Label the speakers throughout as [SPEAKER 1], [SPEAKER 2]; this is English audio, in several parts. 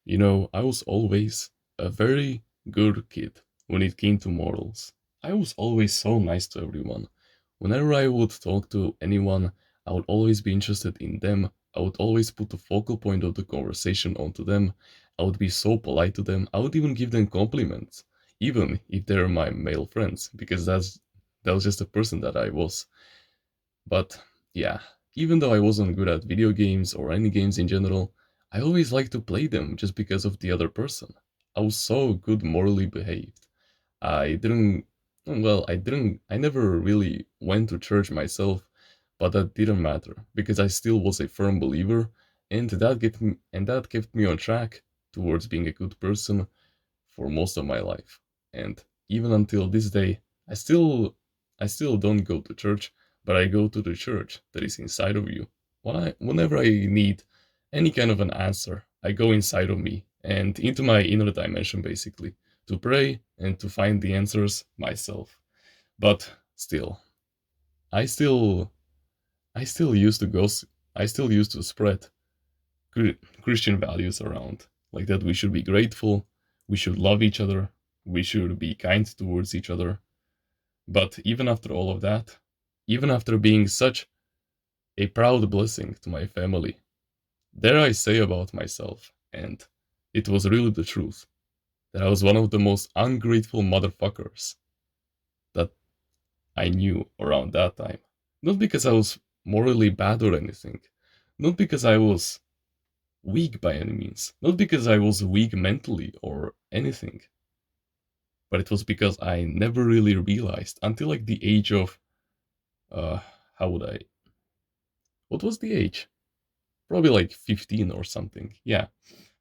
[SPEAKER 1] I was always a very good kid when it came to morals. I was always so nice to everyone. Whenever I would talk to anyone, I would always be interested in them. I would always put the focal point of the conversation onto them. I would be so polite to them. I would even give them compliments, even if they're my male friends, because that was just the person that I was. But yeah, even though I wasn't good at video games or any games in general, I always liked to play them just because of the other person. I was so good morally behaved. I didn't, I never really went to church myself, but that didn't matter because I still was a firm believer, and that kept me on track towards being a good person for most of my life. And even until this day, I still I still don't go to church, but I go to the church that is inside of you. Whenever I need any kind of an answer, I go inside of me and into my inner dimension basically to pray and to find the answers myself. But still, I still I still used to go I still used to spread Christian values around, like that we should be grateful, we should love each other, we should be kind towards each other. But even after all of that, even after being such a proud blessing to my family, dare I say about myself, and it was really the truth, that I was one of the most ungrateful motherfuckers that I knew around that time. Not because I was morally bad or anything, not because I was weak by any means. Not because I was weak mentally or anything, but it was because I never really realized until like the age of uh how would I what was the age? Probably like 15 or something. Yeah,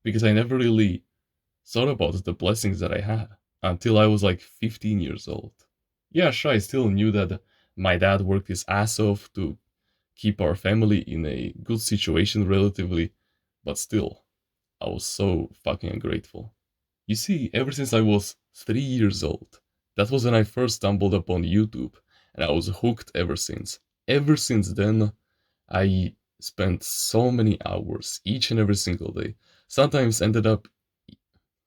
[SPEAKER 1] because I never really thought about the blessings that I had until I was like 15 years old. Yeah, sure, I still knew that my dad worked his ass off to keep our family in a good situation relatively, but still, I was so fucking ungrateful. You see, ever since I was 3 years old, that was when I first stumbled upon YouTube, and I was hooked ever since. Ever since then, I spent so many hours each and every single day. Sometimes ended up,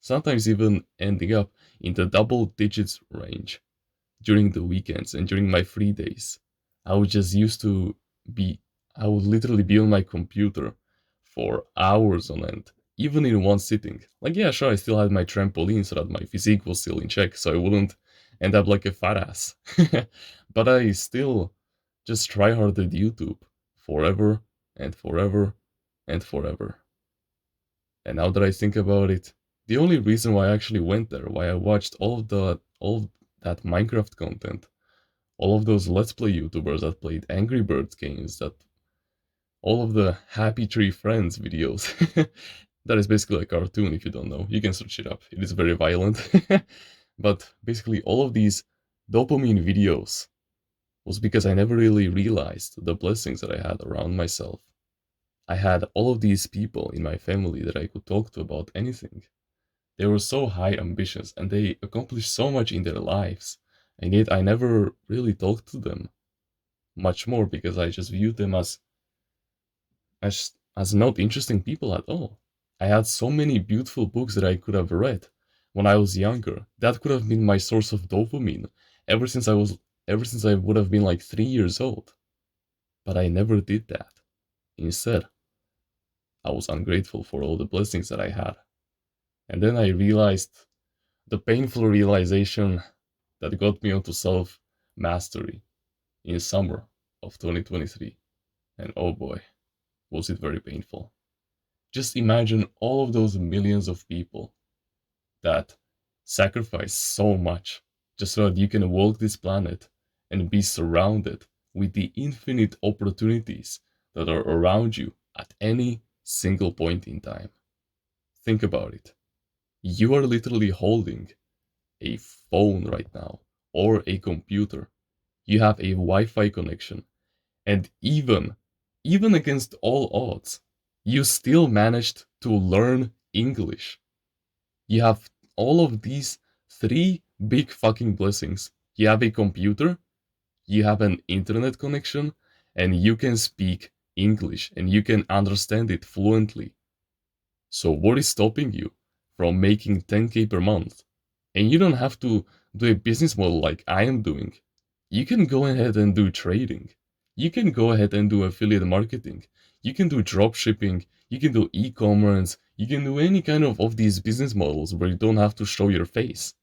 [SPEAKER 1] sometimes even ending up in the double digits range during the weekends and during my free days. I would just used to be, I would literally be on my computer for hours on end, even in one sitting. Like, yeah, sure, I still had my trampoline so that my physique was still in check, so I wouldn't end up like a fat ass. But I still just try hard at YouTube forever and forever and forever. And now that I think about it, the only reason why I actually went there, why I watched all of that Minecraft content, all of those Let's Play YouTubers that played Angry Birds games, that all of the Happy Tree Friends videos. That is basically a cartoon if you don't know. You can search it up. It is very violent. But basically all of these dopamine videos was because I never really realized the blessings that I had around myself. I had all of these people in my family that I could talk to about anything. They were so high ambitious and they accomplished so much in their lives, and yet I never really talked to them much more because I just viewed them as not interesting people at all. I had so many beautiful books that I could have read when I was younger. That could have been my source of dopamine ever since I would have been like 3 years old. But I never did that. Instead, I was ungrateful for all the blessings that I had. And then I realized the painful realization that got me onto self mastery in summer of 2023. And oh boy, was it very painful. Just imagine all of those millions of people that sacrifice so much just so that you can walk this planet and be surrounded with the infinite opportunities that are around you at any single point in time. Think about it. You are literally holding a phone right now or a computer. You have a Wi-Fi connection, and even against all odds, you still managed to learn English. You have all of these three big fucking blessings. You have a computer, you have an internet connection, and you can speak English and you can understand it fluently. So what is stopping you from making 10k per month? And you don't have to do a business model like I am doing. You can go ahead and do trading. You can go ahead and do affiliate marketing. You can do drop shipping. You can do e-commerce. You can do any kind of these business models where you don't have to show your face.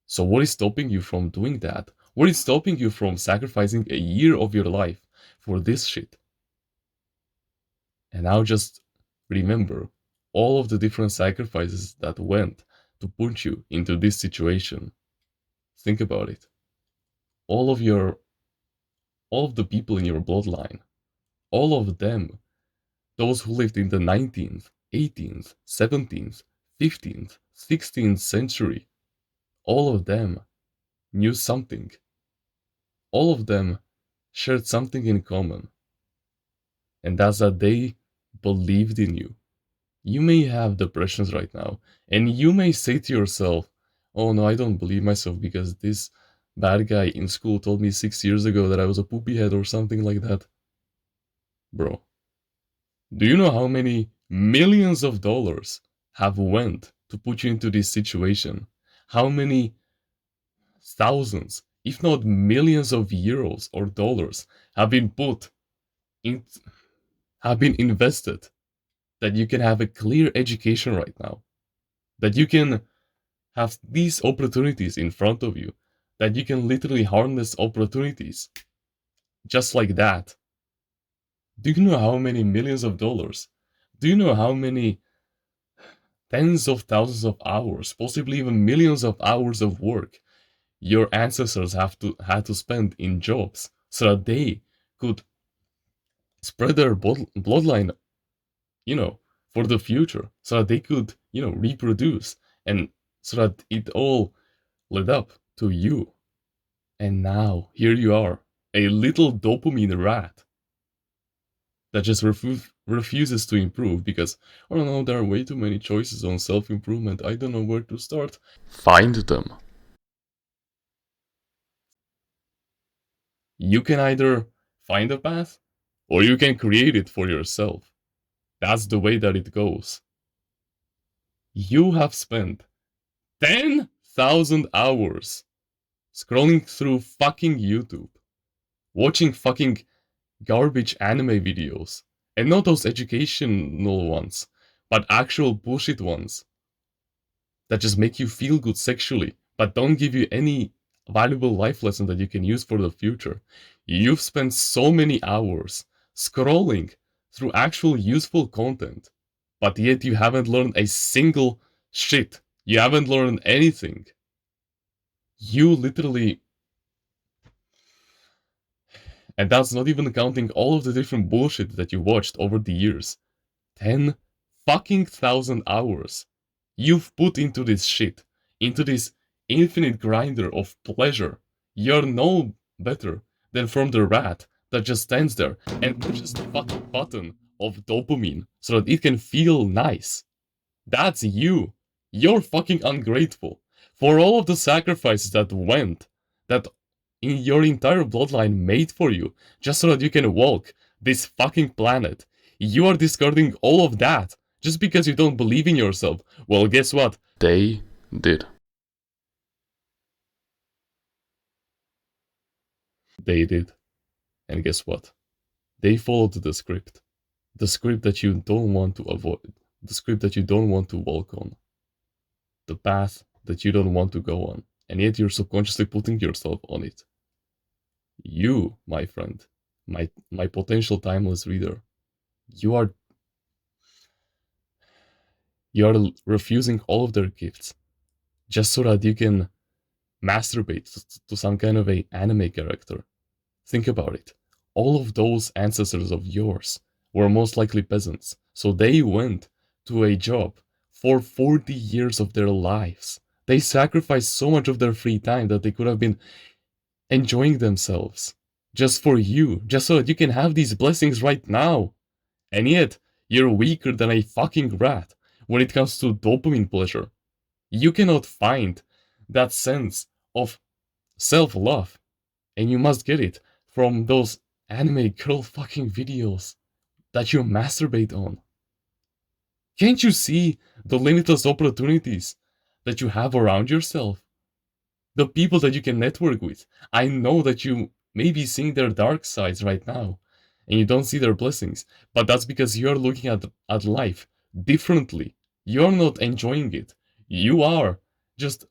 [SPEAKER 1] So what is stopping you from doing that? What is stopping you from sacrificing a year of your life for this shit? And now just remember all of the different sacrifices that went to put you into this situation. Think about it. All of your all of the people in your bloodline, all of them, those who lived in the 19th, 18th, 17th, 15th, 16th century, all of them knew something. All of them shared something in common, and that's that they believed in you. You may have depressions right now, and you may say to yourself, oh no, I don't believe myself because this bad guy in school told me 6 years ago that I was a poopy head or something like that. Bro, do you know how many millions of dollars have went to put you into this situation? How many thousands, if not millions of euros or dollars have been put in, have been invested that you can have a clear education right now, that you can have these opportunities in front of you, that you can literally harness opportunities just like that. Do you know how many millions of dollars? Do you know how many tens of thousands of hours, possibly even millions of hours of work your ancestors had to spend in jobs so that they could spread their bloodline, you know, for the future, so that they could, reproduce, and so that it all led up to you. And now, here you are, a little dopamine rat that just refuses to improve because, I don't know, there are way too many choices on self improvement. I don't know where to start. Find them. You can either find a path or you can create it for yourself. That's the way that it goes. You have spent 10,000 hours scrolling through fucking YouTube, watching fucking garbage anime videos, and not those educational ones, but actual bullshit ones that just make you feel good sexually, but don't give you any valuable life lesson that you can use for the future. You've spent so many hours scrolling through actual useful content, but yet you haven't learned a single shit. You haven't learned anything. You literally, and that's not even counting all of the different bullshit that you watched over the years. 10 fucking thousand hours you've put into this shit, into this infinite grinder of pleasure. You're no better than from the rat that just stands there and pushes the fucking button of dopamine so that it can feel nice. That's you. You're fucking ungrateful for all of the sacrifices that went, that in your entire bloodline made for you, just so that you can walk this fucking planet. You are discarding all of that just because you don't believe in yourself. Well, guess what? They did. They did. And guess what? They followed the script. The script that you don't want to avoid. The script that you don't want to walk on. The path that you don't want to go on. And yet you're subconsciously putting yourself on it. You, my friend, my potential timeless reader, you are you are refusing all of their gifts just so that you can masturbate to some kind of a anime character. Think about it. All of those ancestors of yours were most likely peasants, so they went to a job for 40 years of their lives. They sacrificed so much of their free time that they could have been enjoying themselves just for you, just so that you can have these blessings right now. And yet, you're weaker than a fucking rat when it comes to dopamine pleasure. You cannot find that sense of self love, and you must get it from those anime girl fucking videos that you masturbate on. Can't you see the limitless opportunities that you have around yourself? The people that you can network with. I know that you may be seeing their dark sides right now and you don't see their blessings, but that's because you're looking at life differently. You're not enjoying it. You are. Just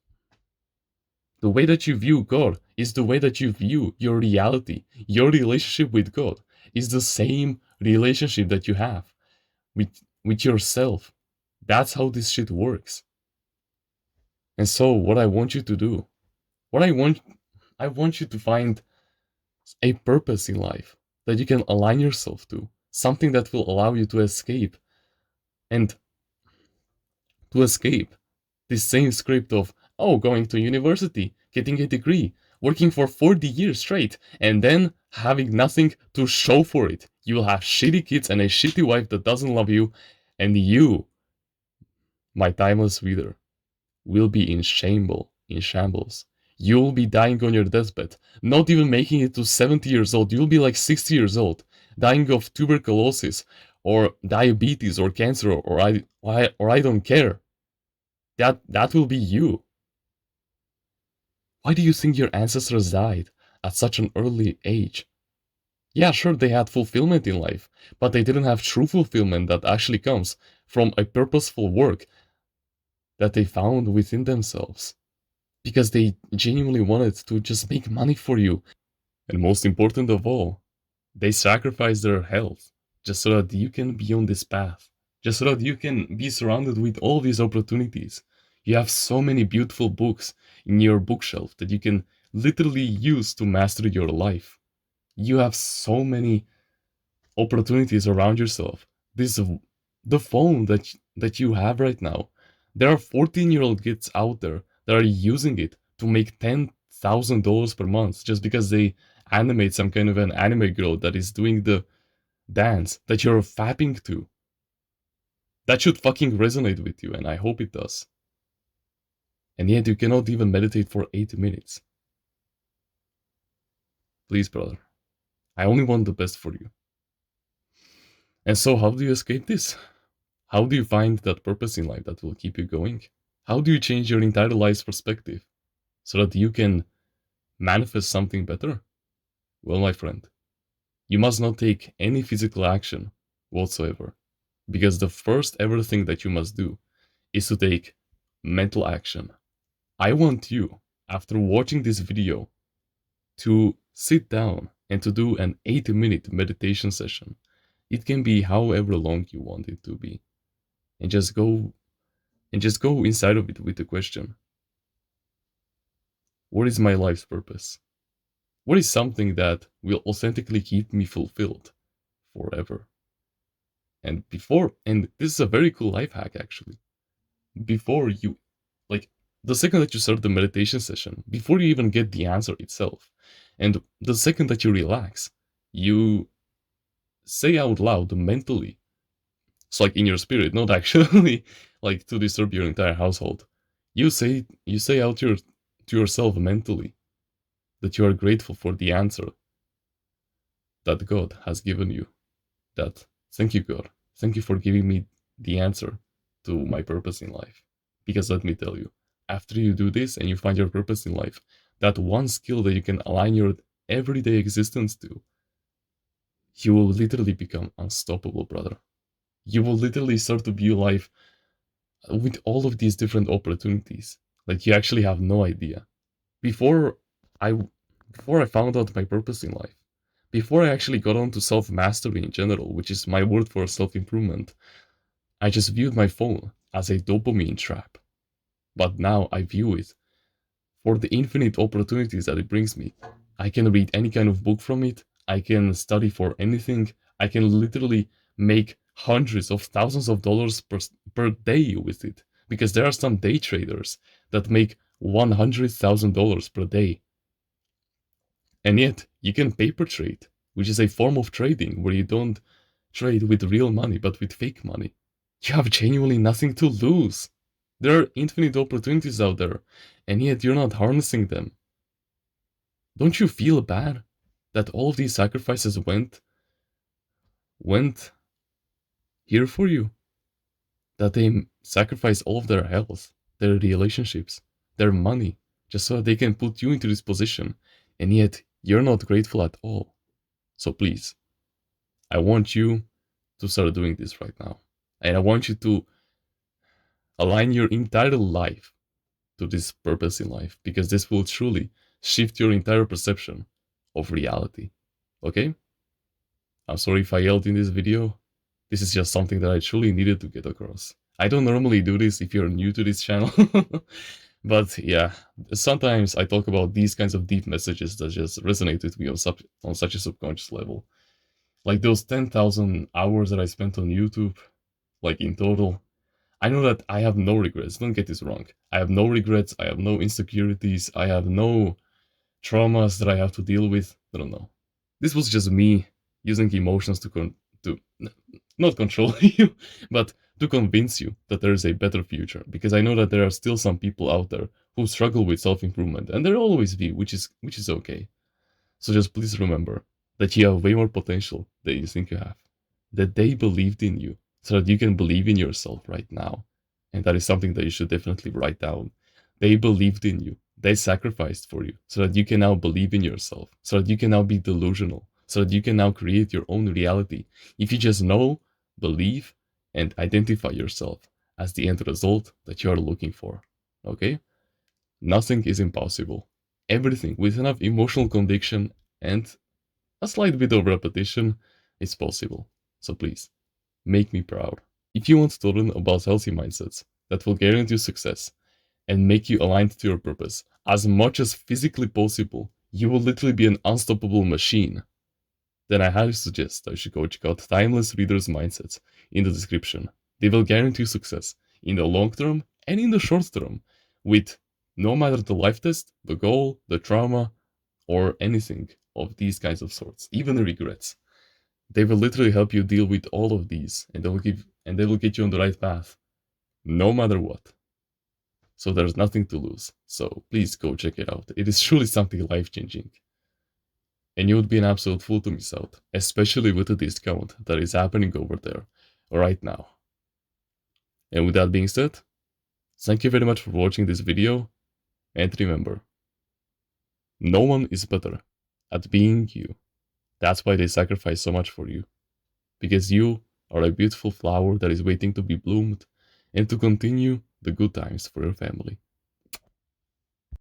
[SPEAKER 1] the way that you view God is the way that you view your reality. Your relationship with God is the same relationship that you have with yourself. That's how this shit works. And so what I want you to do, what I want you to find a purpose in life that you can align yourself to, something that will allow you to escape and to escape this same script of, oh, going to university, getting a degree, working for 40 years straight, and then having nothing to show for it. You'll have shitty kids and a shitty wife that doesn't love you, and you, my timeless reader, will be in shambles. You'll be dying on your deathbed, not even making it to 70 years old. You'll be like 60 years old, dying of tuberculosis or diabetes or cancer or I don't care. That will be you. Why do you think your ancestors died at such an early age? Yeah, sure, they had fulfillment in life, but they didn't have true fulfillment that actually comes from a purposeful work that they found within themselves. Because they genuinely wanted to just make money for you. And most important of all, they sacrificed their health just so that you can be on this path, just so that you can be surrounded with all these opportunities. You have so many beautiful books in your bookshelf that you can literally use to master your life. You have so many opportunities around yourself. This the phone that you have right now. There are 14-year-old kids out there that are using it to make $10,000 per month just because they animate some kind of an anime girl that is doing the dance that you're fapping to. That should fucking resonate with you, and I hope it does. And yet you cannot even meditate for 8 minutes. Please, brother. I only want the best for you. And so, how do you escape this? How do you find that purpose in life that will keep you going? How do you change your entire life's perspective so that you can manifest something better? Well, my friend, you must not take any physical action whatsoever. Because the first ever thing that you must do is to take mental action. I want you, after watching this video, to sit down and to do an 8-minute meditation session. It can be however long you want it to be. And just go inside of it with the question, what is my life's purpose? What is something that will authentically keep me fulfilled forever? And this is a very cool life hack actually. Before you, like, the second that you start the meditation session, before you even get the answer itself, and the second that you relax, you say out loud mentally, it's like in your spirit, not actually like to disturb your entire household. You say out to yourself mentally that you are grateful for the answer that God has given you. That thank you, God. Thank you for giving me the answer to my purpose in life. Because let me tell you, after you do this and you find your purpose in life, that one skill that you can align your everyday existence to, you will literally become unstoppable, brother. You will literally start to view life with all of these different opportunities. Like you actually have no idea. Before I before I found out my purpose in life, before I actually got on to self-mastery in general, which is my word for self-improvement, I just viewed my phone as a dopamine trap. But now I view it for the infinite opportunities that it brings me. I can read any kind of book from it, I can study for anything, I can literally make hundreds of thousands of dollars per day with it. Because there are some day traders that make $100,000 per day. And yet, you can paper trade, which is a form of trading where you don't trade with real money but with fake money. You have genuinely nothing to lose. There are infinite opportunities out there, and yet you're not harnessing them. Don't you feel bad that all of these sacrifices went here for you? that they sacrifice all of their health, their relationships, their money, just so they can put you into this position, and yet you're not grateful at all. So please, I want you to start doing this right now. And I want you to align your entire life to this purpose in life, because this will truly shift your entire perception of reality. Okay? I'm sorry if I yelled in this video. This is just something that I truly needed to get across. I don't normally do this if you're new to this channel. But yeah, sometimes I talk about these kinds of deep messages that just resonate with me on such a subconscious level. Like those 10,000 hours that I spent on YouTube, like in total. I know that I have no regrets, don't get this wrong. I have no regrets, I have no insecurities, I have no traumas that I have to deal with. I don't know. This was just me using emotions to not control you, but to convince you that there is a better future. Because I know that there are still some people out there who struggle with self-improvement, and there always be, which is okay. So just please remember that you have way more potential than you think you have. That they believed in you so that you can believe in yourself right now. And that is something that you should definitely write down. They believed in you. They sacrificed for you so that you can now believe in yourself, so that you can now be delusional, so that you can now create your own reality. If you just know, believe, and identify yourself as the end result that you are looking for. Okay? Nothing is impossible. Everything with enough emotional conviction and a slight bit of repetition is possible. So please, make me proud. If you want to learn about healthy mindsets that will guarantee you success and make you aligned to your purpose as much as physically possible, you will literally be an unstoppable machine, then I highly suggest that you should go check out Timeless Readers Mindsets in the description. They will guarantee success in the long term and in the short term with no matter the life test, the goal, the trauma, or anything of these kinds of sorts, even the regrets. They will literally help you deal with all of these, and they will get you on the right path, no matter what. So there's nothing to lose. So please go check it out. It is truly something life changing. And you would be an absolute fool to miss out, especially with the discount that is happening over there right now. And with that being said, thank you very much for watching this video, and remember, no one is better at being you. That's why they sacrifice so much for you. Because you are a beautiful flower that is waiting to be bloomed and to continue the good times for your family.